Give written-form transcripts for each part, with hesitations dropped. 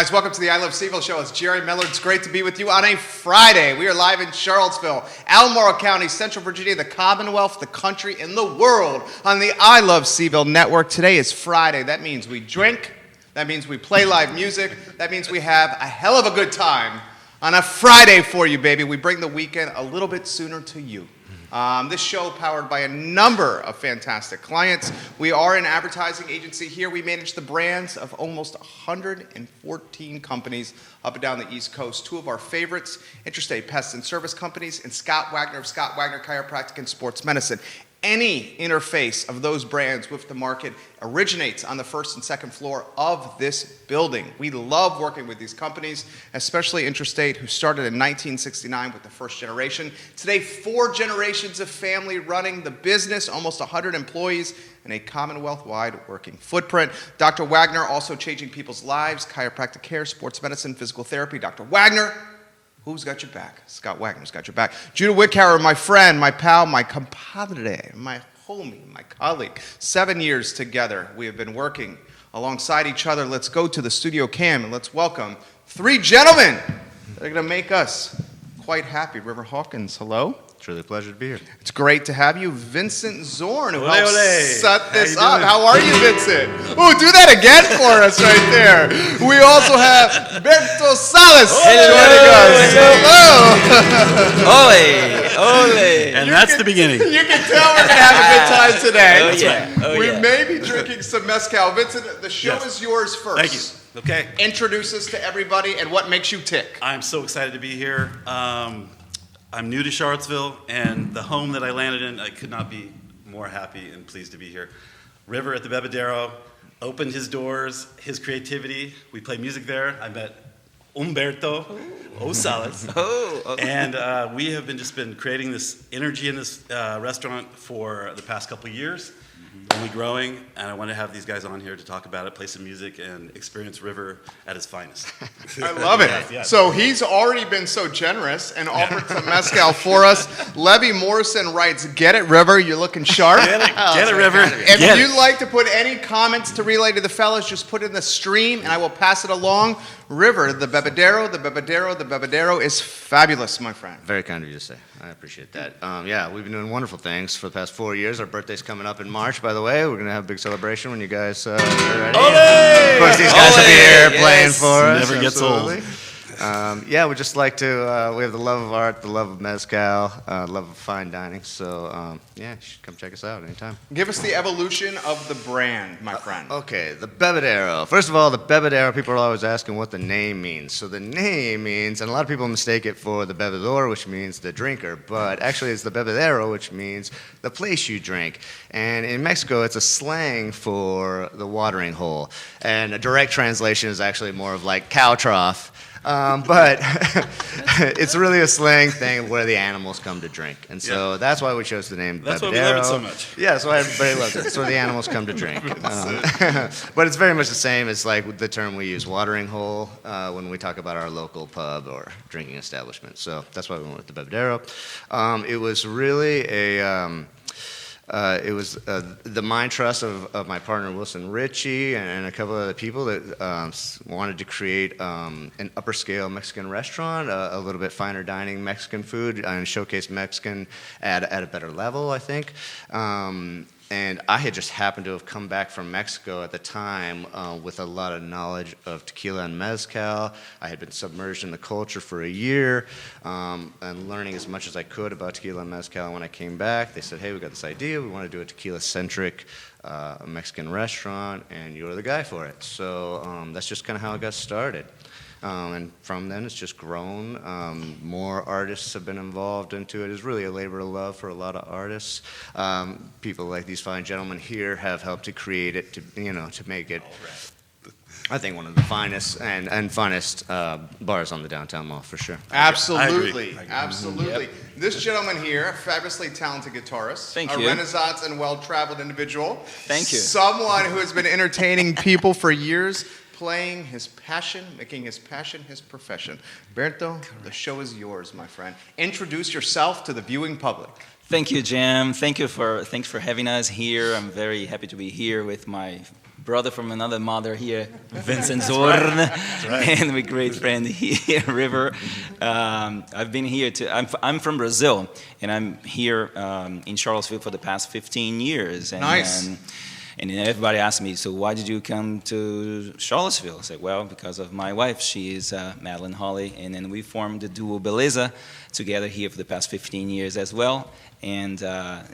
Guys, welcome to the I Love CVille Show. It's Jerry Miller. It's great to be with you on a Friday. We are live in Charlottesville, Albemarle County, Central Virginia, the Commonwealth, the country, and the world on the I Love CVille Network. Today is Friday. That means we drink. That means we play live music. That means we have a hell of a good time on a Friday for you, baby. We bring the weekend a little bit sooner to you. This show powered by a number of fantastic clients. We are an advertising agency here. We manage the brands of almost 114 companies up and down the East Coast. Two of our favorites, Interstate Pest and Service Companies, and Scott Wagner of Scott Wagner Chiropractic and Sports Medicine. Any interface of those brands with the market originates on the first and second floor of this building. We love working with these companies, especially Interstate, who started in 1969 with the first generation. Today, 4 generations of family running the business, almost 100 employees, and a Commonwealth-wide working footprint. Dr. Wagner also changing people's lives, chiropractic care, sports medicine, physical therapy. Dr. Wagner, who's got your back? Scott Wagner's got your back. Judah Wickhauer, my friend, my pal, my compadre, my homie, my colleague. 7 years together. We have been working alongside each other. Let's go to the studio cam and let's welcome 3 gentlemen that are going to make us quite happy. River Hawkins, hello. Truly a pleasure to be here. It's great to have you. Vincent Zorn, who Ole, helped ole. set this How up. you doing? How are you, Vincent? Ooh, do that again for us right there. We also have Berto Salas joining us. Hello. Ole! And that's the beginning. You can tell we're going to have a good time today. Oh, yeah. We may be drinking some Mezcal. Vincent, the show Yes. is yours first. Thank you. Okay. Introduce us to everybody and what makes you tick. I'm so excited to be here. I'm new to Charlottesville, and the home that I landed in, I could not be more happy and pleased to be here. River at the Bebedero opened his doors, his creativity. We play music there. I met Umberto Salas. Oh, okay. And we have been creating this energy in this restaurant for the past couple of years. Only growing, and I want to have these guys on here to talk about it, play some music, and experience River at his finest. I love it. Yes. So he's already been so generous and offered some Mezcal for us. Levy Morrison writes, "Get it, River, you're looking sharp." Get it, River. If you'd like to put any comments to relay to the fellas, just put it in the stream, and I will pass it along. River, the Bebedero is fabulous, my friend. Very kind of you to say. I appreciate that. Yeah, we've been doing wonderful things for the past 4 years. Our birthday's coming up in March, by the way. We're going to have a big celebration when you guys are ready. Of course, these guys will be here playing for us. Never gets old. Yeah, we just like to, we have the love of art, the love of Mezcal, love of fine dining. So, yeah, you should come check us out anytime. Give us the evolution of the brand, my friend. Okay, the Bebedero. First of all, the Bebedero, people are always asking what the name means. So the name means, and a lot of people mistake it for the bebedor, which means the drinker, but actually it's the Bebedero, which means the place you drink. And in Mexico, it's a slang for the watering hole. And a direct translation is actually more of like cow trough. But it's really a slang thing where the animals come to drink. And so that's why we chose the name That's Bebedero. why we love it so much. Yeah, that's why everybody loves it. It's where the animals come to drink. But it's very much the same as like the term we use, watering hole, when we talk about our local pub or drinking establishment. So that's why we went with the Bebedero. It was really the mind trust of my partner Wilson Ritchie and a couple of other people that wanted to create an upper scale Mexican restaurant, a little bit finer dining Mexican food, and showcase Mexican at a better level, I think. And I had just happened to have come back from Mexico at the time with a lot of knowledge of tequila and mezcal. I had been submerged in the culture for a year and learning as much as I could about tequila and mezcal. And when I came back, they said, "Hey, we got this idea. We want to do a tequila-centric Mexican restaurant, and you're the guy for it." So that's just kind of how it got started. And from then, it's just grown. More artists have been involved into it. It's really a labor of love for a lot of artists. People like these fine gentlemen here have helped to create it, to make it, I think, one of the finest and funnest bars on the downtown mall, for sure. Absolutely. I agree. Absolutely. Yep. This gentleman here, a fabulously talented guitarist, Thank a you. Renaissance and well-traveled individual. Thank you. Someone who has been entertaining people for years, playing his passion, making his passion his profession. Berto, the show is yours, my friend. Introduce yourself to the viewing public. Thank you, Jim. Thanks for having us here. I'm very happy to be here with my brother from another mother here, Vincent Zorn, and my great friend here, River. I've been here I'm from Brazil, and I'm here in Charlottesville for the past 15 years. And, Nice. And everybody asked me, so why did you come to Charlottesville? I said, well, because of my wife. She is Madeline Holly, and then we formed the duo Beleza together here for the past 15 years as well. And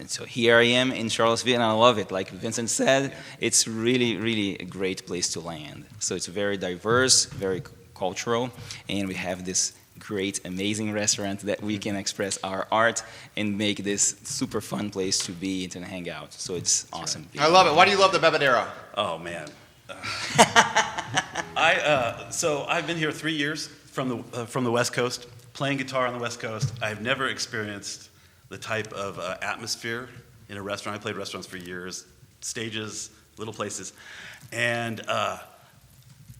so here I am in Charlottesville, and I love it. Like Vincent said, it's really, really a great place to land. So it's very diverse, very cultural, and we have this great, amazing restaurant that we can express our art and make this super fun place to be and to hang out. So it's awesome. I love it. Why do you love the Bebedero? Oh man. So I've been here 3 years from the West Coast, playing guitar on the West Coast. I've never experienced the type of atmosphere in a restaurant. I played restaurants for years, stages, little places, and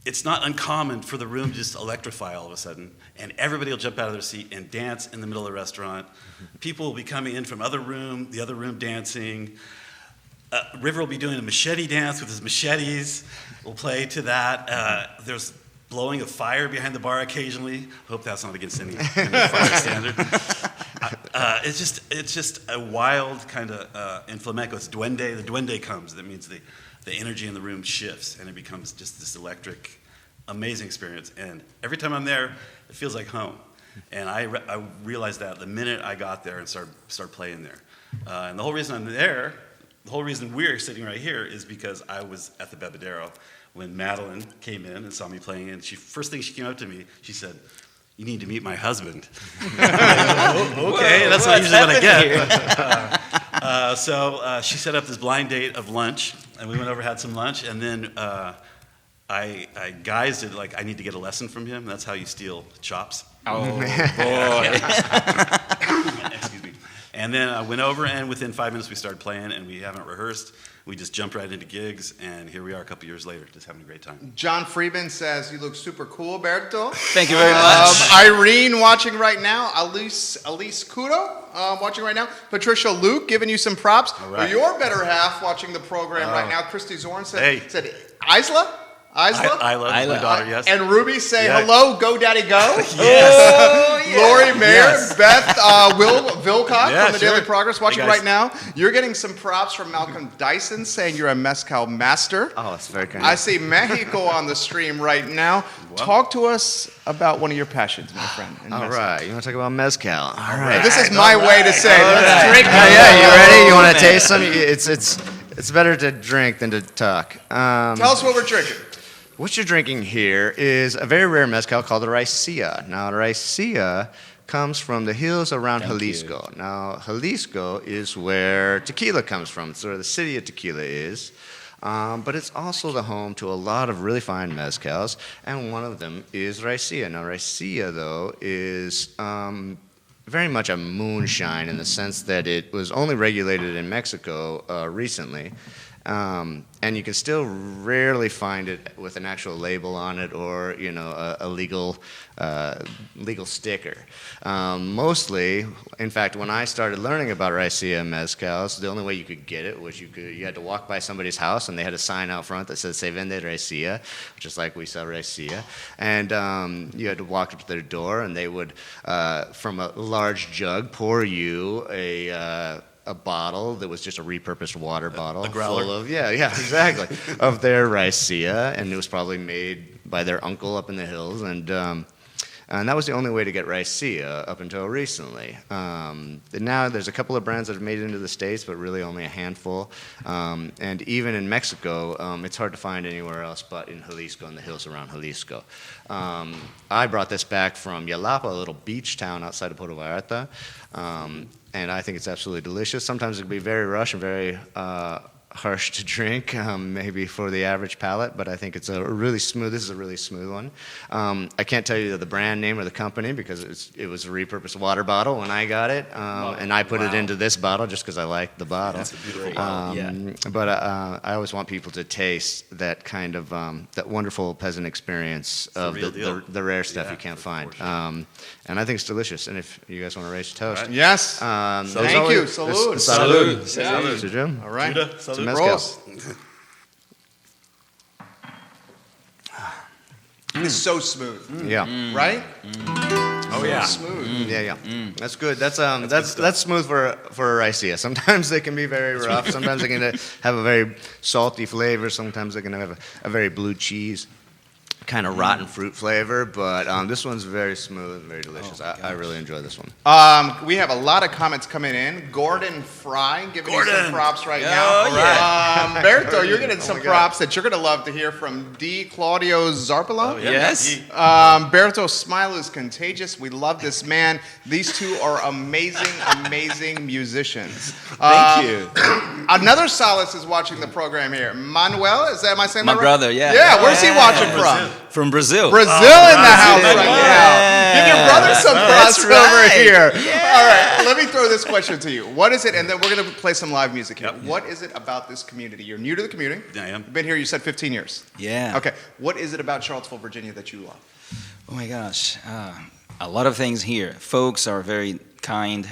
it's not uncommon for the room to just electrify all of a sudden, and everybody will jump out of their seat and dance in the middle of the restaurant. People will be coming in from the other room dancing. River will be doing a machete dance with his machetes. We'll play to that. There's blowing of fire behind the bar occasionally. Hope that's not against any kind of fire standard. It's just a wild kind of, in flamenco, it's duende. The duende comes. That means the energy in the room shifts, and it becomes just this electric, amazing experience. And every time I'm there, it feels like home. And I realized that the minute I got there and started playing there. And the whole reason I'm there, the whole reason we're sitting right here is because I was at the Bebedero when Madeline came in and saw me playing, and first thing she came up to me, she said, "You need to meet my husband." Okay, that's not usually what I get. So she set up this blind date of lunch, and we went over, had some lunch, and then I guised it like I need to get a lesson from him. That's how you steal chops. Oh, boy. Excuse me. And then I went over, and within 5 minutes we started playing, and we haven't rehearsed. We just jumped right into gigs, and here we are a couple years later, just having a great time. John Freeman says you look super cool, Berto. Thank you very much. Irene watching right now. Elise Kudo watching right now. Patricia Luke giving you some props. All right. Your better half watching the program right now. Christy Zorn said Isla? I love my daughter, yes. And Ruby say Yeah. hello, go daddy go. Yes. Lori Mayer, Yes. Beth Vilcott Yeah, from the sure. Daily Progress watching Hey, guys. right now. You're getting some props from Malcolm Dyson saying you're a Mezcal master. Oh, that's very kind. I see Mexico on the stream right now. Talk to us about one of your passions, my friend. in All Mezcal. right, you want to talk about mezcal? All right. This is my way to say, let's drink. Yeah, you ready? You want to taste some? It's better to drink than to talk. Tell us what we're drinking. What you're drinking here is a very rare mezcal called the Raicilla. Now, Raicilla comes from the hills around Jalisco. Now, Jalisco is where tequila comes from. It's where the city of tequila is. But it's also the home to a lot of really fine mezcals, and one of them is Raicilla. Now, Raicilla, though, is very much a moonshine in the sense that it was only regulated in Mexico recently. And you can still rarely find it with an actual label on it or, a legal sticker. Mostly, in fact, when I started learning about Raicilla mezcals, the only way you could get it was you had to walk by somebody's house and they had a sign out front that said "Se vende Raicilla," just like we sell Raicilla. And you had to walk up to their door and they would, from a large jug, pour you a bottle that was just a repurposed water bottle a growler. full of exactly of their Raicilla, and it was probably made by their uncle up in the hills, and that was the only way to get Raicilla up until recently. Now there's a couple of brands that have made it into the States, but really only a handful. And even in Mexico, it's hard to find anywhere else but in Jalisco and the hills around Jalisco. I brought this back from Yalapa, a little beach town outside of Puerto Vallarta. And I think it's absolutely delicious. Sometimes it can be very rush and very harsh to drink, maybe for the average palate, but I think it's this is a really smooth one. I can't tell you the brand name or the company because it was a repurposed water bottle when I got it, and I put it into this bottle just because I liked the bottle. That's a beautiful bottle. But I always want people to taste that kind of, that wonderful peasant experience of real deal. the rare stuff Yeah, you can't for find. sure. And I think it's delicious. And if you guys want to raise a toast. All right. Yes. There's Thank you. Salud. Salud. Salud. To Jim. All right. Judah, salud. Mezcal. Rose. is so smooth. Yeah. Right? Oh yeah. Smooth. Yeah. That's good. That's good stuff. that's smooth for raicilla. Sometimes they can be very rough. Sometimes they can have a very salty flavor. Sometimes they can have a very blue cheese kind of rotten fruit flavor. But this one's very smooth and very delicious. I really enjoy this one. We have a lot of comments coming in. Gordon Fry giving you some Gordon. props right Oh, now. yeah. Berto, you're getting some my God. props that you're going to love to hear from D. Claudio Zarpolo. Oh, yeah. Yes. Berto's smile is contagious. We love this man. These two are amazing musicians. Thank you. Another solace is watching the program here. Manuel, am I saying My that right? brother, yeah. Yeah, where's he Yeah. watching from? From Brazil. Brazil in the house Brazil. right Yeah. now. Give your brother some props That's over right. here. Yeah. All right, let me throw this question to you. What is it, and then we're going to play some live music here. Yep. What is it about this community? You're new to the community. I am. You've been here, you said 15 years. Yeah. Okay, what is it about Charlottesville, Virginia that you love? Oh my gosh, a lot of things here. Folks are very kind.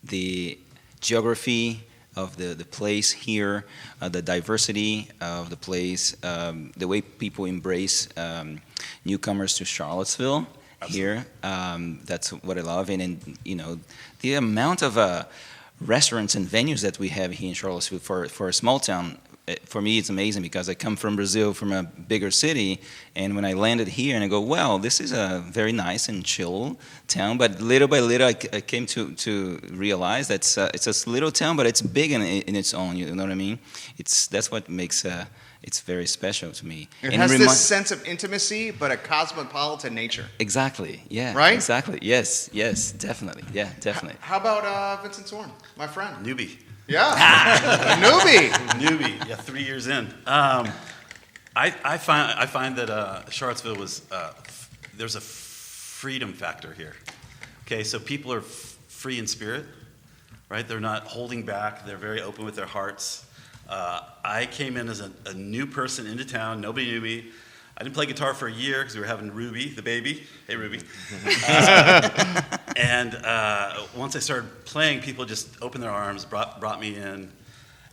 The geography of the place here, the diversity of the place, the way people embrace newcomers to Charlottesville here. That's what I love, and the amount of restaurants and venues that we have here in Charlottesville for a small town. For me, it's amazing because I come from Brazil, from a bigger city, and when I landed here and I go, well, this is a very nice and chill town, but little by little I came to realize that it's a little town, but it's big in its own, you know what I mean? That's what makes it's very special to me. It And has remi- this sense of intimacy, but a cosmopolitan nature. Exactly, yeah. Right? Exactly, yes, definitely, yeah, definitely. How about Vincent Zorn, my friend? Newbie. Yeah, a newbie. Newbie. Yeah, 3 years in. I find that Charlottesville was there's a freedom factor here. Okay, so people are free in spirit, right? They're not holding back. They're very open with their hearts. I came in as a new person into town. Nobody knew me. I didn't play guitar for a year because we were having Ruby, the baby. Hey, Ruby. And once I started playing, people just opened their arms, brought me in,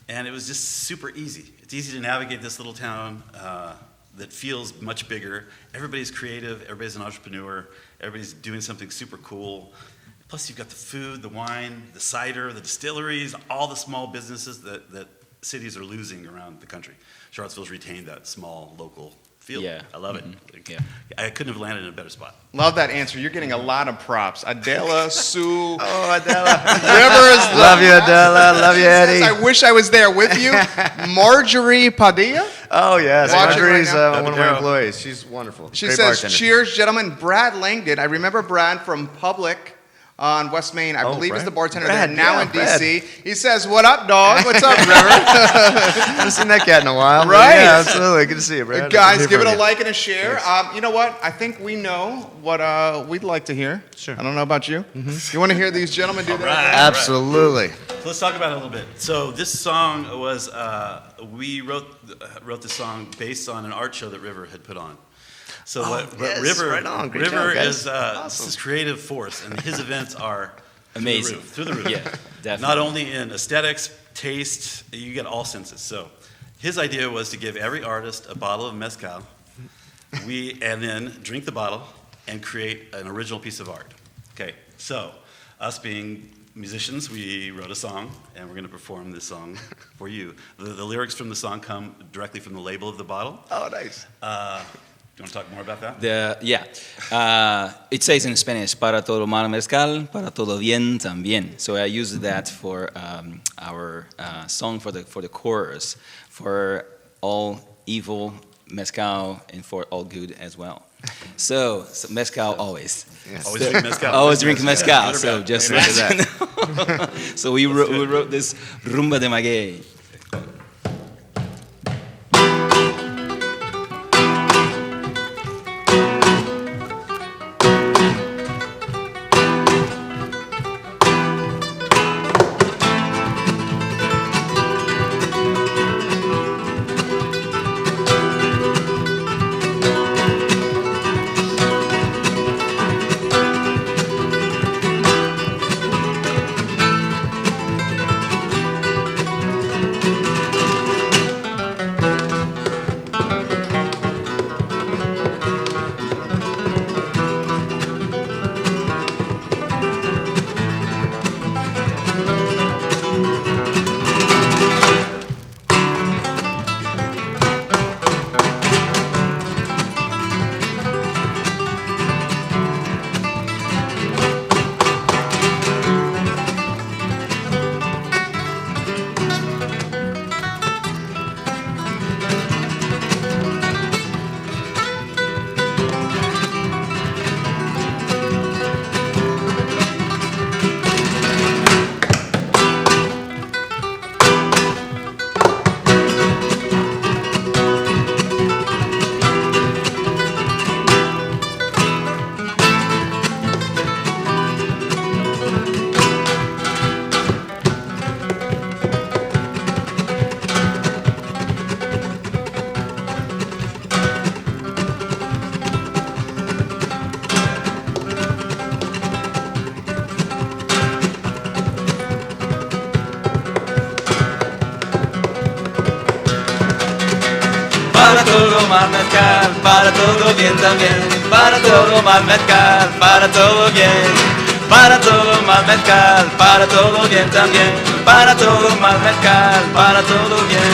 and it was just super easy. It's easy to navigate this little town that feels much bigger. Everybody's creative. Everybody's an entrepreneur. Everybody's doing something super cool. Plus, you've got the food, the wine, the cider, the distilleries, all the small businesses that cities are losing around the country. Charlottesville's retained that small local feel. Yeah. I love it. Yeah. I couldn't have landed in a better spot. Love that answer. You're getting a lot of props. Adela, Sue, Oh, Adela. Rivers. Love you, Adela. Love you, Says, Eddie. I wish I was there with you. Marjorie Padilla. Oh, yes. Watching right Marjorie's now. one of my Bebedero. employees. She's wonderful. She Great says, bartender. cheers, gentlemen. Brad Langdon. I remember Brad from Public on West Main. I believe he's Brad. the bartender Brad, there, now yeah, in Brad. D.C. He says, what up, dog? What's up, River? I haven't seen that cat in a while. but Right. Yeah, absolutely. Good to see you, Brad. Guys, Good to give it hear a from like and a share. You know what? I think we know what we'd like to hear. Sure. I don't know about you. You want to hear these gentlemen do that? Right. you. Absolutely. So let's talk about it a little bit. So this song was we wrote this song based on an art show that River had put on. So yes, River right on. Great River job, guys. is this creative force, and his events are Amazing. through the roof. Yeah, definitely. Not only in aesthetics, taste, you get all senses. So his idea was to give every artist a bottle of mezcal, and then drink the bottle and create an original piece of art. Okay, so us being musicians, we wrote a song, and we're going to perform this song for you. The lyrics from the song come directly from the label of the bottle. Oh, nice. Do you want to talk more about that? It says in Spanish, para todo mal mezcal, para todo bien también. So I use that for our song for the chorus, for all evil mezcal and for all good as well. So mezcal always. Yes. Always drink mezcal. Always drink mezcal. Good or So bad? just Amen. let you know. So we wrote this Rumba de Maguey. más mezcal, para todo bien también, para todo más mezcal, para todo bien, para todo más mezcal, para todo bien también, para todo más mezcal, para todo bien.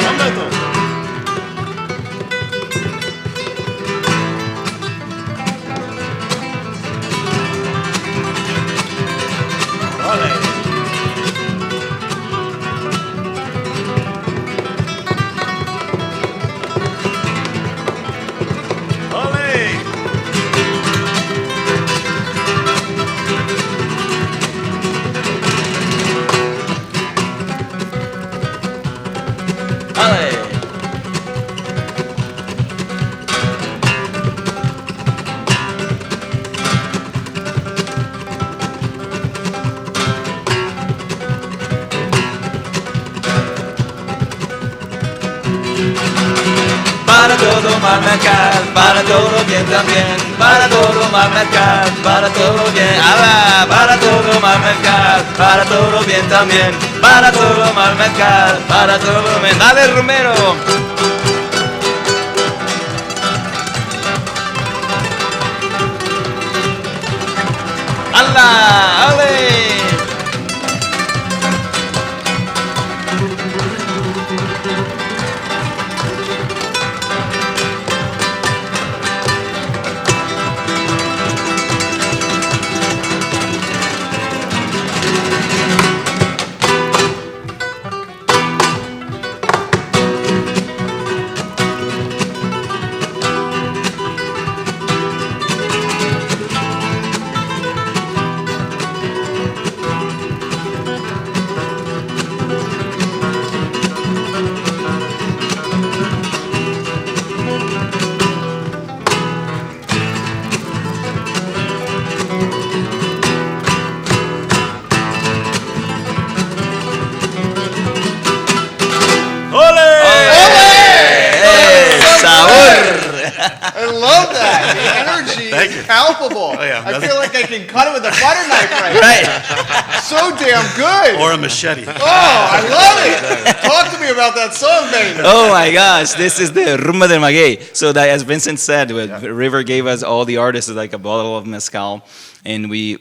Para todo más mezcal, para todo bien también, para todo más mezcal, para todo bien, ala, para todo más mezcal, para todo bien también, para todo más mezcal, para todo bien. Dale, Romero. ¡Hala! ¡Ale! I love that. The energy is palpable. Oh, yeah. I feel like I can cut it with a butter knife right now. So damn good. Or a machete. Oh, I love it. Talk to me about that song, baby. Oh my gosh, this is the Rumba del Maguey. So that, as Vincent said, River gave us all the artists like a bottle of mezcal, and we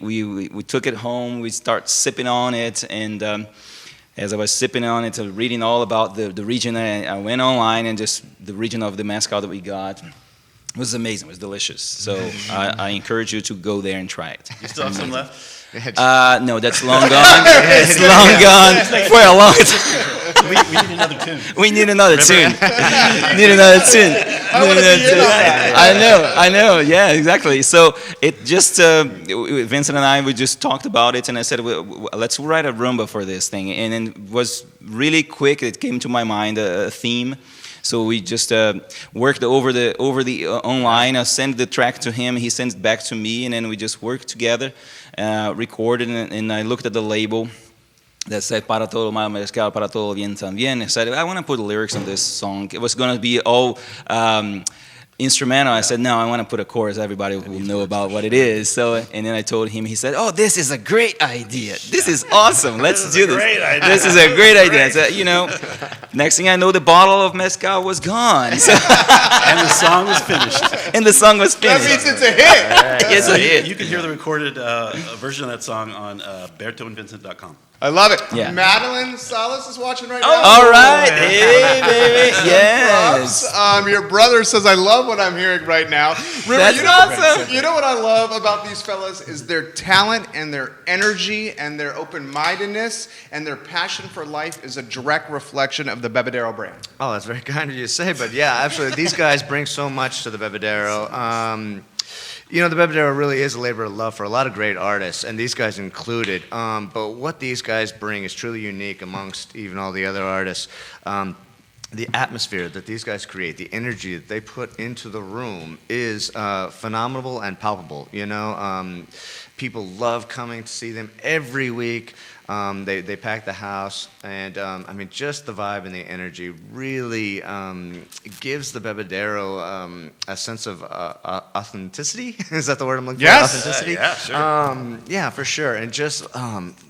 took it home. We start sipping on it, and as I was sipping on it, reading all about the region, I went online and just the region of the mezcal that we got. It was amazing. It was delicious. So I encourage you to go there and try it. You still have some left? No, that's long gone. It's long gone for a long time. We need another tune. We need another tune. Need another tune. I know. Yeah, exactly. So it just Vincent and I, we just talked about it, and I said, let's write a rumba for this thing, and then it was really quick. It came to my mind a theme. So we just worked over the online. I sent the track to him. He sends it back to me, and then we just worked together, recorded, and I looked at the label that said "Para todo mal mezcal, para todo bien también." I said, I want to put lyrics on this song. It was going to be all instrumental. I said, no, I want to put a chorus. Everybody will know about what it is. So, and then I told him. He said, oh, this is a great idea. This is awesome. Let's do this. This is a great idea. I said, next thing I know, the bottle of mezcal was gone. So And the song was finished. That means it's a hit. It's a hit. You can hear the recorded version of that song on BertoandVincent.com. I love it. Yeah. Madeline Salas is watching right now. All right. Hey, baby. Yes. Your brother says, I love what I'm hearing right now. River, That's awesome. You know what I love about these fellas is their talent and their energy and their open-mindedness and their passion for life is a direct reflection of the Bebedero brand. Oh, that's very kind of you to say, but yeah, absolutely. These guys bring so much to the Bebedero. The Bebedero really is a labor of love for a lot of great artists, and these guys included. But what these guys bring is truly unique amongst even all the other artists. The atmosphere that these guys create, the energy that they put into the room is phenomenal and palpable. People love coming to see them every week. They pack the house, and I mean, just the vibe and the energy really gives the Bebedero a sense of authenticity. Is that the word I'm looking for? Yes. Authenticity. Yeah, sure. Yeah, for sure. And just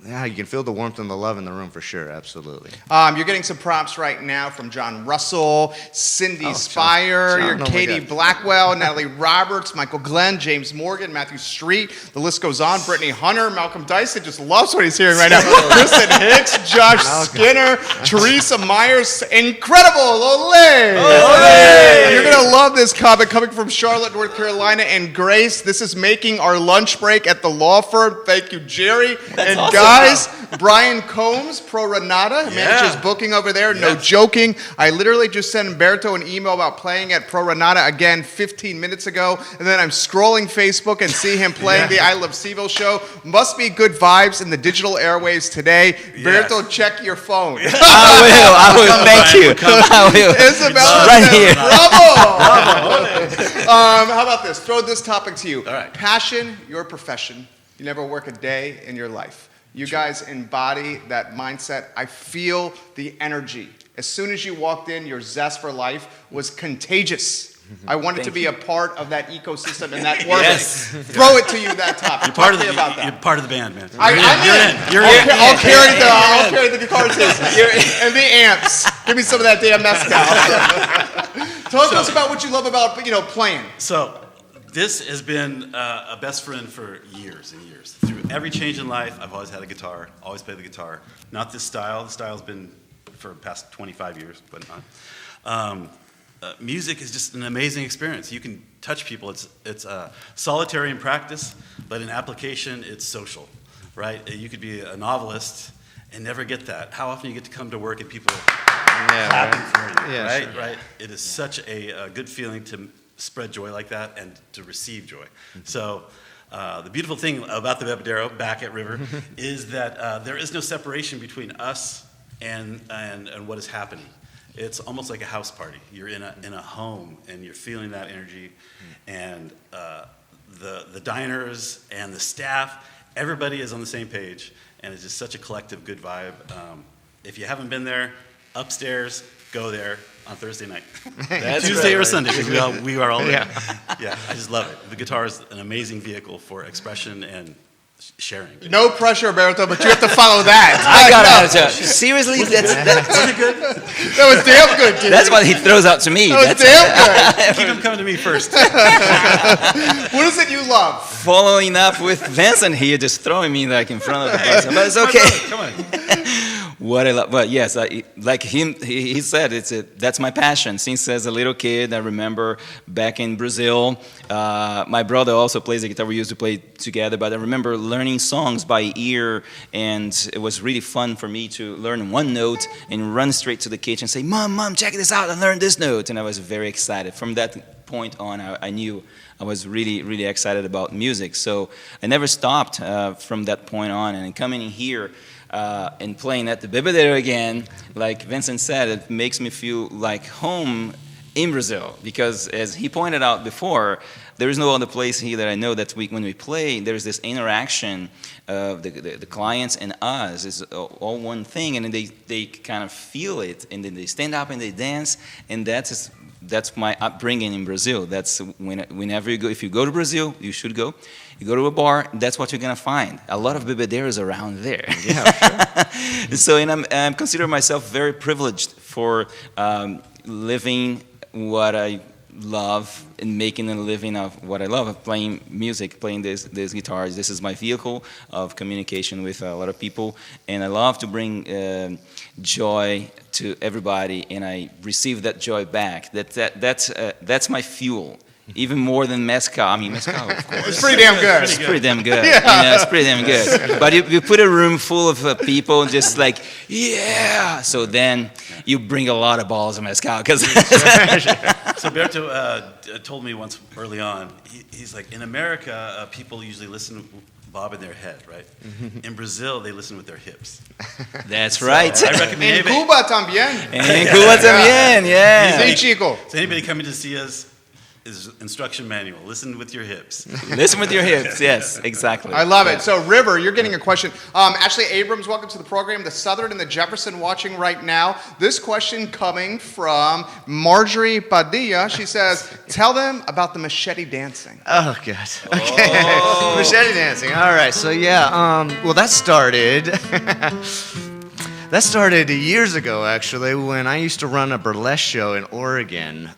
yeah, you can feel the warmth and the love in the room for sure. Absolutely. You're getting some props right now from John Russell, Cindy Spire, John, your oh my Katie God. Blackwell, Natalie Roberts, Michael Glenn, James Morgan, Matthew Street. The list goes on. Brittany Hunter, Malcolm Dyson just loves what he's hearing right now. Kristen Hicks, Josh Skinner, Teresa Myers, incredible, Ole! And you're gonna love this comment coming from Charlotte, North Carolina, and Grace. This is making our lunch break at the law firm. Thank you, Jerry. And awesome. guys, Brian Combs, Pro Renata, manages booking over there. No joking. I literally just sent Berto an email about playing at Pro Renata again 15 minutes ago, and then I'm scrolling Facebook and see him playing the I Love CVille show. Must be good vibes in the digital airwaves today. Berto, check your phone. I will. Thank you. I will. Isabella Right said, here. Bravo! How about this? Throw this topic to you. All right. Passion, your profession. You never work a day in your life. You guys embody that mindset. I feel the energy. As soon as you walked in, your zest for life was contagious. I wanted to be a part of that ecosystem and that orbit. Yes. Throw it to you that topic. You're part of Talk the to me about you're that. part of the band, man. You're You're in. I'll carry the guitars and the amps. Give me some of that damn mezcal. Talk to us about what you love about playing. So, this has been a best friend for years and years. Through every change in life, I've always had a guitar, always played the guitar. Not this style. The style's been for the past 25 years, but not. Music is just an amazing experience. You can touch people. It's solitary in practice, but in application, it's social, right? You could be a novelist and never get that. How often you get to come to work and people clapping for you, Yeah, right? sure. Right. It is such a good feeling to spread joy like that and to receive joy. So the beautiful thing about the Bebedero back at River is that there is no separation between us and what is happening. It's almost like a house party. You're in a home and you're feeling that energy, and the diners and the staff, everybody is on the same page, and it's just such a collective good vibe. If you haven't been there, upstairs, go there on Thursday night. Tuesday or Sunday, because we are all there. Yeah, I just love it. The guitar is an amazing vehicle for expression and sharing. No pressure, Berto, but you have to follow that. I gotta have to. Seriously, That was damn good, dude. that's what he throws out to me. That was That's damn good. Keep them coming to me first. What is it you love? following up with Vincent here, just throwing me like in front of the person, but it's okay. Come on. What I love, but yes, like he said, that's my passion. Since as a little kid, I remember back in Brazil, my brother also plays the guitar. We used to play together, but I remember learning songs by ear, and it was really fun for me to learn one note and run straight to the kitchen and say, Mom, check this out, I learned this note, and I was very excited. From that point on, I knew I was really, really excited about music. So I never stopped from that point on, and coming in here, and playing at the Bebedero again, like Vincent said, it makes me feel like home in Brazil, because as he pointed out before, there is no other place here that I know that when we play, there's this interaction of the clients and us. It's all one thing, and then they kind of feel it, and then they stand up and they dance, and that's my upbringing in Brazil. That's whenever you go, if you go to Brazil, you should go. You go to a bar, that's what you're gonna find. A lot of bebederos around there. Yeah, sure. So, and I'm consider myself very privileged for living what I love and making a living of what I love, of playing music, playing these guitars. This is my vehicle of communication with a lot of people, and I love to bring joy to everybody, and I receive that joy back. That's my fuel. Even more than mezcal. I mean, mezcal, of course. It's pretty damn good. It's pretty damn good. Yeah. It's pretty damn good. But you put a room full of people just like, yeah. So then you bring a lot of balls of mezcal. So Berto told me once early on, he's like, in America, people usually listen bob in their head, right? In Brazil, they listen with their hips. That's right. I recommend En Cuba también. En Cuba también, yeah. Sí, chico. So anybody coming to see us, is instruction manual. Listen with your hips. Listen with your hips. Yes, exactly. I love it. So, River, you're getting a question. Ashley Abrams, welcome to the program. The Southern and the Jefferson watching right now. This question coming from Marjorie Padilla. She says, tell them about the machete dancing. Oh, God. Okay. Machete dancing. All right. So, yeah. Well, that started... That started years ago, actually, when I used to run a burlesque show in Oregon.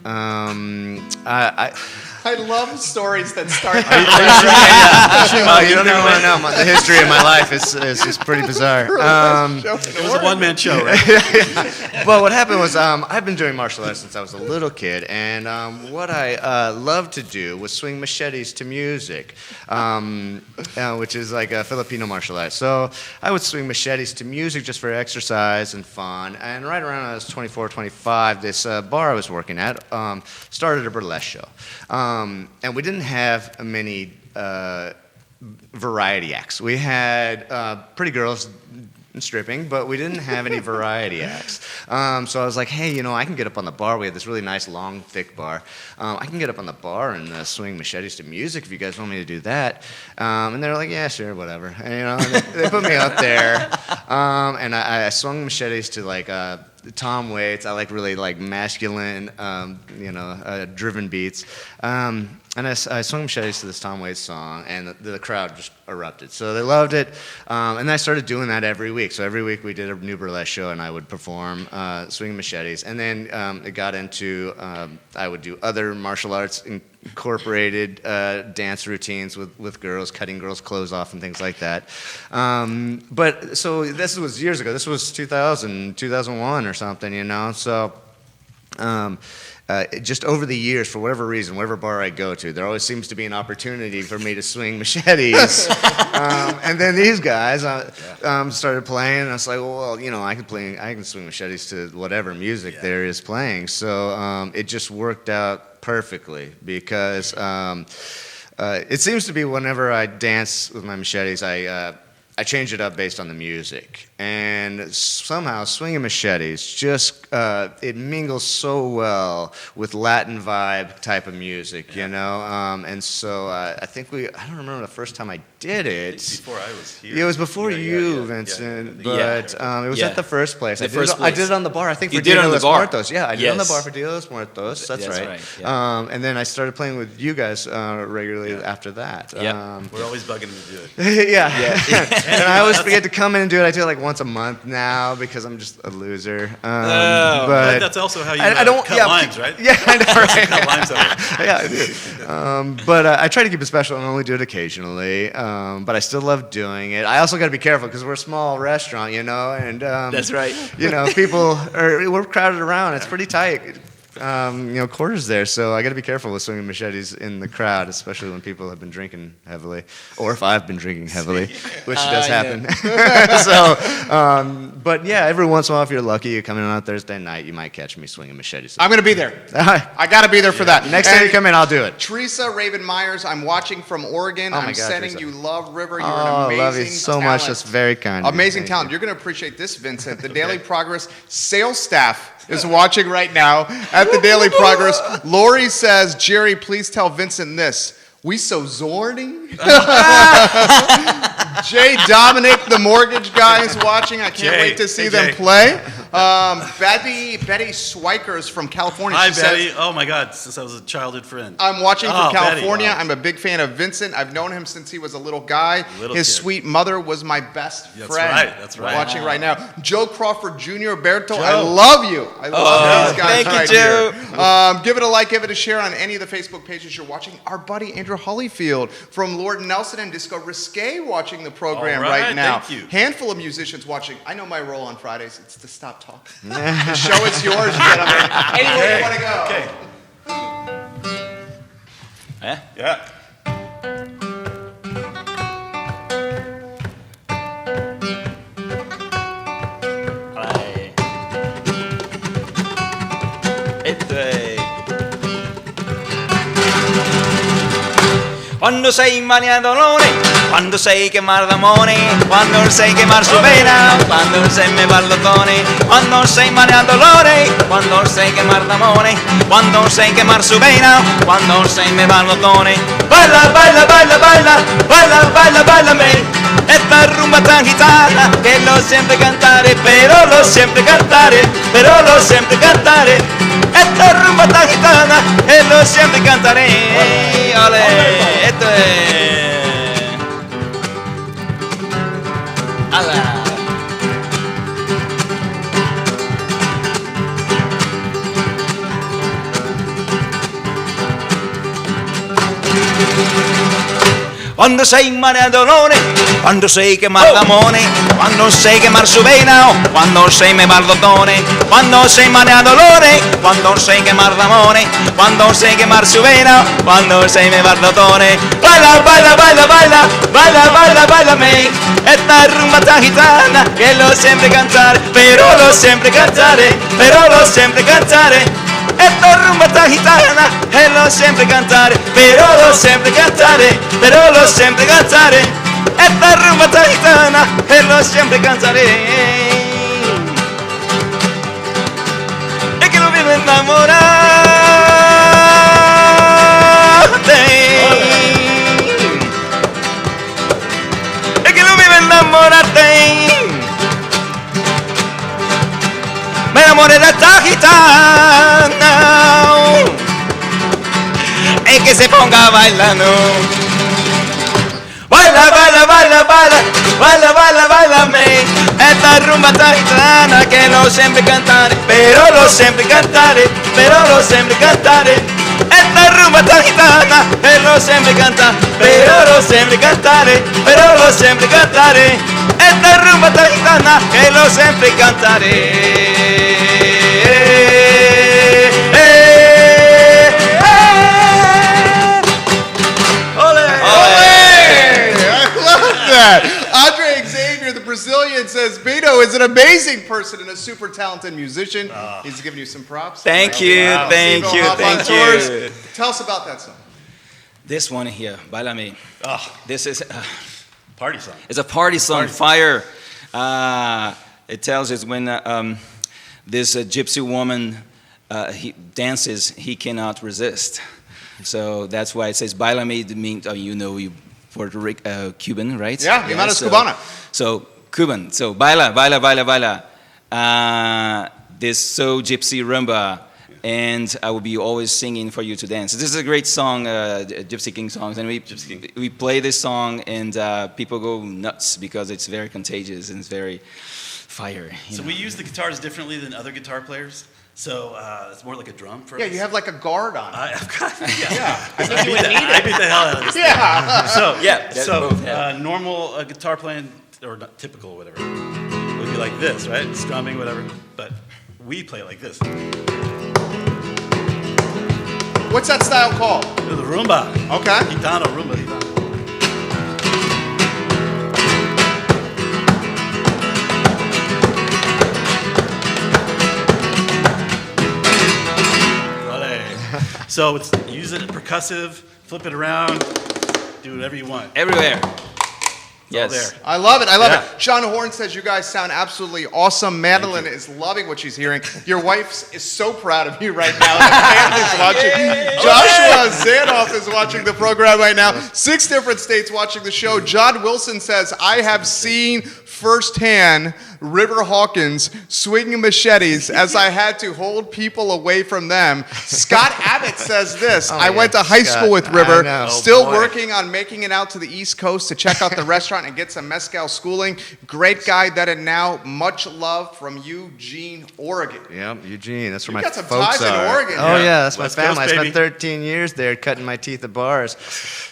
I love stories that start. You don't even want to know. The history of my life is pretty bizarre. It was a one-man show, right? Well, what happened was I've been doing martial arts since I was a little kid, and what I loved to do was swing machetes to music, which is like a Filipino martial art. So I would swing machetes to music just for exercise and fun. And right around when I was 24, 25, this bar I was working at started a burlesque show. And we didn't have many variety acts. We had pretty girls stripping, but we didn't have any variety acts. So I was like, hey, I can get up on the bar. We had this really nice, long, thick bar. I can get up on the bar and swing machetes to music if you guys want me to do that. And they're like, yeah, sure, whatever. And, they put me up there, and I swung machetes to like Tom Waits. I like really like masculine, driven beats. And I swung machetes to this Tom Waits song, and the crowd just erupted. So they loved it, and I started doing that every week. So every week we did a new burlesque show, and I would perform swinging machetes. And then it got into I would do other martial arts incorporated dance routines with girls, cutting girls' clothes off and things like that. But so this was years ago. This was 2000, 2001 or something, So. Just over the years, for whatever reason, whatever bar I go to, there always seems to be an opportunity for me to swing machetes. And then these guys started playing, and I was like, well, I can swing machetes to whatever music there is playing. So it just worked out perfectly because it seems to be whenever I dance with my machetes, I change it up based on the music. And somehow swinging machetes just, it mingles so well with Latin vibe type of music, And so I think I don't remember the first time I did it. Before I was here. It was before you, Vincent, but it was at the first place. I did it on the bar, I think, You for did Dia it de on the los bar. Muertos. Yeah, I did it on the Yes. bar for Dia de los Muertos. That's right. Yeah. And then I started playing with you guys regularly after that. We're always bugging him to do it. Yeah. And I always forget to come in and do it. I do it like once a month now because I'm just a loser. But That's also how you I don't cut lines, right? Yeah, I know, right? Cut lines on it. Yeah, I do. But I try to keep it special and only do it occasionally. But I still love doing it. I also got to be careful because we're a small restaurant, and That's right. we're crowded around. It's pretty tight. Quarters there, so I got to be careful with swinging machetes in the crowd, especially when people have been drinking heavily, or if I've been drinking heavily, which does happen. But yeah, every once in a while, if you're lucky, you come in on a Thursday night, you might catch me swinging machetes. I'm going to be there. I got to be there for that. Next time you come in, I'll do it. Teresa Raven Myers, I'm watching from Oregon. Oh my I'm God, sending Teresa. you love, River. You're an amazing love you so talent. much. That's very kind. of you. Amazing Thank talent. you. You're going to appreciate this, Vincent. The Daily Progress sales staff is watching right now at the Daily Progress. Lori says, Jerry, please tell Vincent this. We so zorny. Jay Dominic, the mortgage guy, is watching. I can't wait to see them play. Betty Swikers from California. Hi, She Betty. says, Oh, my God. Since I was a childhood friend. I'm watching from Betty, California. wow. I'm a big fan of Vincent. I've known him since he was a little guy. Little His kid. sweet mother was my best friend. That's right. Watching right now. Joe Crawford Jr. Berto, I love you. I love these guys thank you, right Joe. here. Give it a like, give it a share on any of the Facebook pages you're watching. Our buddy Andrew Hollyfield from Lord Nelson and Disco Risque watching the program All right, right now. thank you. Handful of musicians watching. I know my role on Fridays. It's to stop talking. The show is yours, gentlemen. Anywhere you want to go. Okay. Eh? Yeah. Ay. Este. Quando sei in mani a dolore, quando sei quemar d'amore, quando sei quemar su vena, quando sei me ballotone, quando sei in mani a dolore, quando sei quemar d'amore, quando sei quemar su vena, quando sei me ballotone. Baila, baila, baila, baila, baila, baila, baila me. Esta rumba tan gitana que lo siempre cantare, pero lo siempre cantare, pero lo siempre cantare. Esta rumba tan gitana que lo siempre cantaré. Ole, esto es. Ala. Quando sei in mare a dolore, quando sei quemar d'amore, quando sei quemar su vena, quando sei me baldotone, quando sei in mare a dolore, quando sei quemar d'amore, quando sei quemar su vena, quando sei me baldotone. Baila, baila, baila, baila, baila, baila, baila me. Esta rumba tan gitana que lo siempre cantare, pero lo siempre cantare, pero lo siempre cantare. Esta rumba tan gitana e lo siempre cantare, pero lo siempre cantare, pero lo siempre cantare. Esta rumba tan gitana e lo siempre cantare. E che lo vivo innamorate, e che lo vivo innamorate. Me enamoré de esta gitana y que se ponga bailando. Baila, baila, baila, baila, baila, baila, bailame. Esta rumba tan gitana que lo siempre cantaré, pero lo siempre cantaré, pero lo siempre cantaré. Esta rumba tan gitana que lo siempre cantaré, pero lo siempre cantaré, pero lo siempre cantaré. Esta rumba tan gitana que lo siempre cantaré. Andre Xavier, the Brazilian, says Beto is an amazing person and a super talented musician. He's giving you some props. Thank you, Wow. thank Steve-O, you, Hop on thank Tours. you. Tell us about that song. This one here, Bailame. This is Party song. it's a party song, Fire. It tells us when this gypsy woman he dances, he cannot resist. So that's why it says Bailame. It means, you know, you Puerto Rican, Cuban, right? Yeah, mi mano es cubana. So Cuban. So baila, baila, baila, baila. This so gypsy rumba, and I will be always singing for you to dance. This is a great song, Gypsy King songs, and we play this song, and people go nuts because it's very contagious and it's very fire. So we use the guitars differently than other guitar players. So it's more like a drum for us. Yeah, you have like a guard on. I've got, yeah. Yeah, I I think you would need I it. beat the hell out of this. Yeah. So Yeah, that's both, yeah. normal guitar playing, or not typical, whatever, would be like this, right? Strumming, whatever. But we play like this. What's that style called? The rumba. Okay. Gitano, rumba, gitano. So it's use it percussive, flip it around, do whatever you want. Everywhere. It's all Yes. there. I love it. I love Yeah. it. Sean Horn says you guys sound absolutely awesome. Madeline is loving what she's hearing. Your wife is so proud of you right now. The family's watching. Joshua Zanoff is watching the program right now. 6 different states watching the show. John Wilson says, I have seen firsthand River Hawkins swinging machetes as I had to hold people away from them. Scott Abbott says this, I went to high school with River, still working on making it out to the East Coast to check out the restaurant and get some Mezcal schooling. Great guy then and now. Much love from Eugene, Oregon. Yep, Eugene. That's where You my got some folks ties in are. Oregon. Oh Yeah. yeah, that's West my family. Coast, I baby. spent 13 years there, cutting my teeth at bars,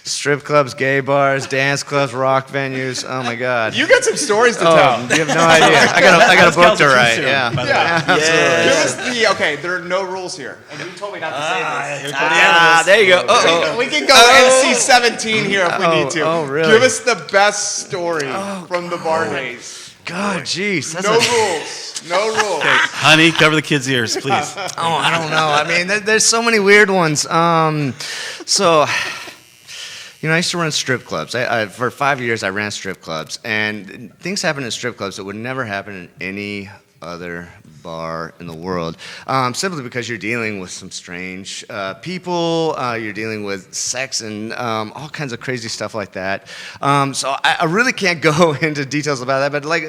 strip clubs, gay bars, dance clubs, rock venues. Oh my God. You got some stories to Oh, tell. you have no idea. I got a book to Mezcal's write. too Yeah. soon, by the way. Yeah. Absolutely. Give us the, okay, there are no rules here. And you told me not to say this. Here come the animals. There you go. Uh-oh. We can go NC-17 here if we need to. Oh, really? Give us the best story from the bar days. God, jeez. That's No a- rules. No rules. Honey, cover the kids' ears, please. Oh, I don't know. I mean, there's so many weird ones. So, I used to run strip clubs. For 5 years, I ran strip clubs, and things happen in strip clubs that would never happen in any other bar in the world, simply because you're dealing with some strange people, you're dealing with sex and all kinds of crazy stuff like that. So I really can't go into details about that, but like,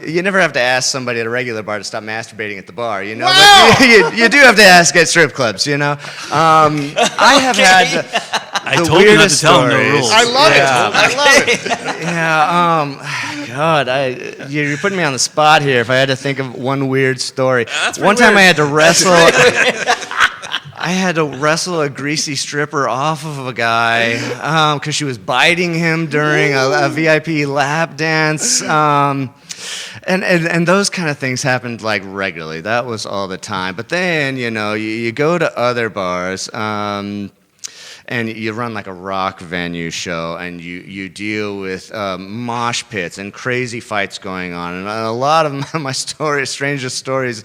you never have to ask somebody at a regular bar to stop masturbating at the bar, you know? Wow! But you do have to ask at strip clubs, you know? I have had I the told you not to weirdest tell him no stories. rules. I love Yeah. it. I love it. Yeah, God, you're putting me on the spot here. If I had to think of one weird story, That's pretty one time weird. I had to wrestle. I had to wrestle a greasy stripper off of a guy because she was biting him during a VIP lap dance. And those kind of things happened like regularly. That was all the time. But then, you go to other bars. And you run like a rock venue show, and you deal with mosh pits and crazy fights going on. And a lot of my strangest stories,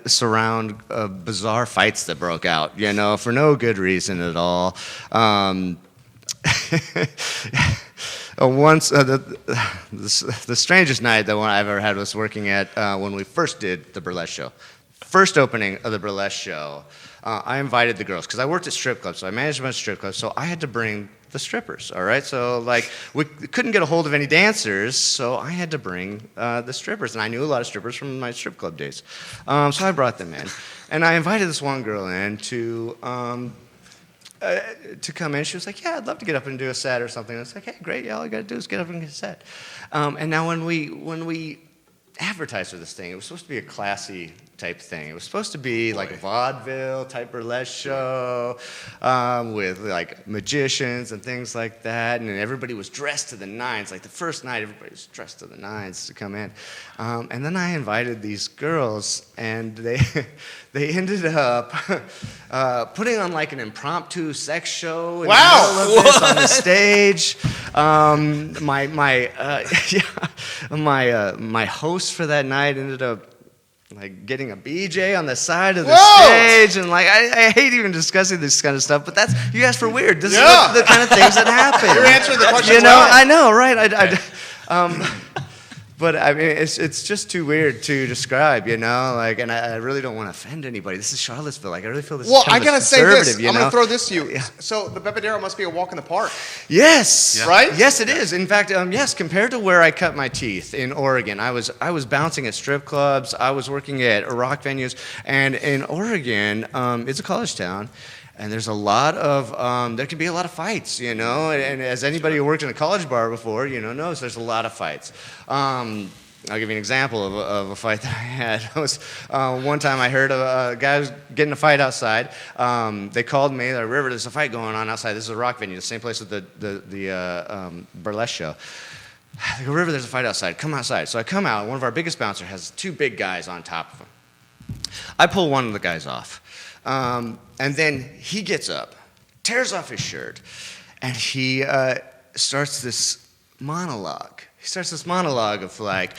surround bizarre fights that broke out, for no good reason at all. Once, the strangest night that one I've ever had was working at when we first did the burlesque show. First opening of the burlesque show. I invited the girls because I worked at strip clubs, so I managed a bunch of strip clubs. So I had to bring the strippers. All right, so like we couldn't get a hold of any dancers, so I had to bring the strippers, and I knew a lot of strippers from my strip club days. So I brought them in, and I invited this one girl in to come in. She was like, "Yeah, I'd love to get up and do a set or something." I was like, "Hey, great! Yeah, all I got to do is get up and get a set." And now when we advertised for this thing, it was supposed to be a classy type thing. It was supposed to be like a vaudeville type burlesque show with like magicians and things like that, and everybody was dressed to the nines. Like the first night, everybody was dressed to the nines to come in. And then I invited these girls, and they ended up putting on like an impromptu sex show in Wow. the middle of this on the stage. My host for that night ended up like getting a BJ on the side of the Whoa! stage, and like I hate even discussing this kind of stuff, but you asked for weird. This Yeah. is the kind of things that happen. You're answering the question well. well. I know, right? But I mean, it's just too weird to describe, like, and I really don't want to offend anybody. This is Charlottesville. Like, I really feel this Well, is kind I of gotta say conservative, this. I'm gonna throw this to you. So the Bebedero must be a walk in the park. Yes. Yeah. Right? Yes, it is. In fact, yes. Compared to where I cut my teeth in Oregon, I was bouncing at strip clubs. I was working at rock venues, and in Oregon, it's a college town. And there's a lot of, there can be a lot of fights, and as anybody who worked in a college bar before, knows there's a lot of fights. I'll give you an example of a fight that I had. It was one time I heard a guy was getting a fight outside. They called me, they're like, "River, there's a fight going on outside. This is a rock venue, the same place with the burlesque show." They go, "River, there's a fight outside. Come outside." So I come out. One of our biggest bouncers has two big guys on top of him. I pull one of the guys off. And then he gets up, tears off his shirt, and he starts this monologue. He starts this monologue of like,